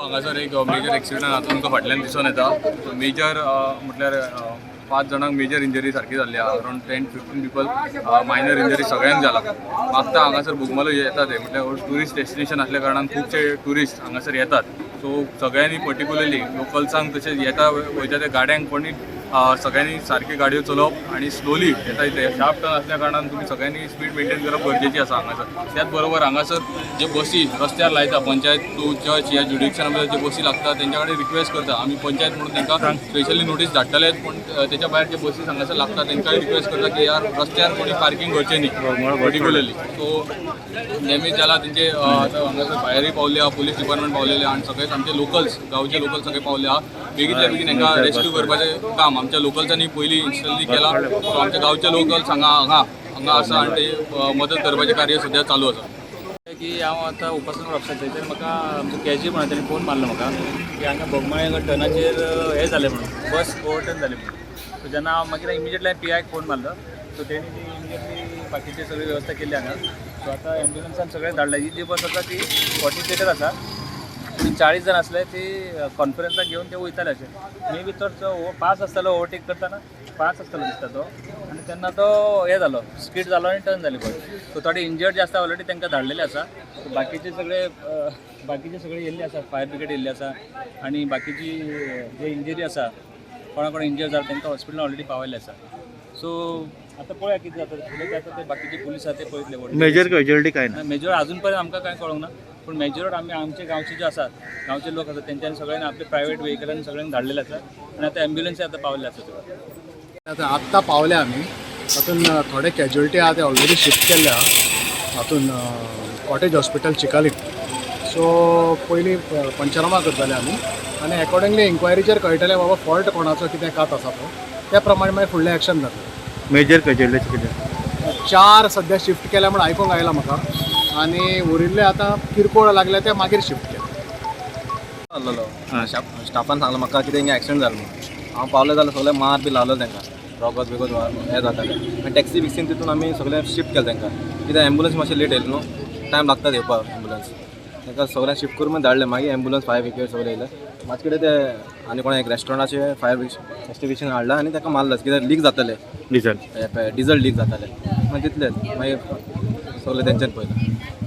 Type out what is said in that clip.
हांगासर एक major accident आता तुमकां फाटल्यान दिसून येता. मेजर म्हटल्यार 5 जाणांक मेजर इंजरी सारखी जाल्ली आहा. अरावंड 10-15 पीपल मायनर इंजरी सगळ्यांक जाला. मागता हांगासर बोगमालो येता ते म्हटल्यार टुरिस्ट डेस्टिनेशन असल्या कारणान खुबशे टुरिस्ट हांगासर येतात. सो सगळ्यांनी पर्टिक्युलरली लोकल्सांक तशेंच येता वयता त्या गाड्यांक कोणी सगळ्यांनी सारकी गाडयो चलोवप आणि स्लोली येता इथे शार्प टर्न असल्या कारणान तुम्ही सगळ्यांनी स्पीड मेंटेन करप गरजेची आसा हांगासर. त्याच बरोबर हांगासर जे बसी रस्त्यार लायता पंचायत टू चर्च ह्या ज्युडिक्शना जे बसी लागता तेंच्या कडेन रिक्वेस्ट करता आमी पंचायत म्हणून तांकां स्पेशली नोटीस धाडटले. पण त्याच्या भायर जे बसीस हांगासर लागता तांकांय रिक्वेस्ट करता की यार रस्त्यार कोणी पार्किंग करचें न्ही पर्टिक्युलरली. सो डॅमेज जाला तेंचे हांगासर फायरूय पावले आहा, पुलीस डिपार्टमेंट पावलेले आहा आणि सगळेच आमचे लोकल्स गांवचे लोकल सगळे पावले आहा. बेगीतल्या बेगीन हांकां रेस्क्यू करपाचें काम आमच्या लोकल्सांनी पयलीं इन्स्टंटली केला. सो आमच्या गांवचे लोकल्स हांगा आसा आणि ते मदत करपाचें कार्य सद्या चालू आसा. की हांव आतां उपासनगर ऑफिसांत थंयसर म्हाका आमचो केजी म्हणून ताणें फोन मारलो म्हाका की हांगा बोगमाळे हांगा टर्नाचेर हें जालें म्हणून बस ओवरटर्न जाली म्हणून. सो जेन्ना हांव मागीर इमिजिएटली PIक फोन मारलो. सो तेणी ती इमिजिएटली बाकीची सगळी वेवस्था केली हांगा. सो आतां एम्ब्युलन्सान सगळें धाडला. ही जी बस आसा ती 40 सीटर आसा. 40 जाण आसले ती कॉन्फरन्साक घेवन ते वयताले अशें. मे बी तो 5 आसतालो ओवरटेक करतना 5 आसतालो दिसता तो. आनी तेन्ना तो हें जालो स्किड जालो आनी टर्न जाली बस. सो थोडे इंजर्ड जे आसा ऑलरेडी तांकां धाडलेले आसा. बाकीचे सगळे येयल्ले आसा. फायर ब्रिगेड येयल्ली आसा आनी बाकीची जे इंजरी आसा कोणा इंजर जाला तांकां हॉस्पिटलान ऑलरेडी पावयल्ले आसा. सो आतां पळया कितें जाता फुडें आतां ते बाकीचे पुलीस आसा ते पळयतले. मेजर कॅज्युअलिटी काय ना. मेजर अजून पर्यंत आमकां कांय कळोंक ना. पूण मेजर आमी आमचे गांवचे जे आसात गांवचे लोक आसात तेंच्यांनी सगळ्यांनी आपले प्रायवेट व्हेकलांनी सगळ्यांनी धाडलेले आसा आनी आतां एम्ब्युलन्सी आतां पावल्ले आसा सगळे. आत्तां पावले आमी. तातूंत थोडे कॅज्युअलिटी आहा ते ऑलरेडी शिफ्ट केल्ले आहा हातून कॉटेज हॉस्पिटल चिकालीक. सो पयलीं पंचनामा करताले आमी आनी अकॉर्डिंगली इन्क्वायरीचेर कळटलें बाबा फॉल्ट कोणाचो कितें कात आसा तो त्या प्रमाणे मागीर फुडलें एक्शन जातलें. मेजर कॅज्युअलिटी कितें 4 सद्या शिफ्ट केल्या म्हण आयकूंक आयलां म्हाका आनी उरिल्ले आतां किरकोळ लागले ते मागीर शिफ्ट केले. आसलेलो स्टाफान सांगलो म्हाका कितें हिंगा एक्सिडेंट जालो म्हणून. हांव पावलें जाल्यार सगळें मार बी लावलो तांकां रोगत बिगत हें जातालें. आनी टॅक्सी बिक्सीन तितून आमी सगळें शिफ्ट केलें तांकां. कित्याक एम्ब्युलन्स मातशें लेट येयलें न्हू टायम लागता येवपाक एम्ब्युलन्स. तांकां सगळ्यांक शिफ्ट करून धाडलें. मागीर एम्ब्युलन्स फायर ब्रिगेड सगळें येयलें. मातशें कितें ते आनी कोणा एक रेस्टॉरंटाचे फायर एक्सटिंग्विशन हाडला आनी ताका मारलें कित्याक लीक जातालें डिझल डिझल लीक जातालें. मागीर तितलेंच मागीर सगळें तेंच्यान पयलें.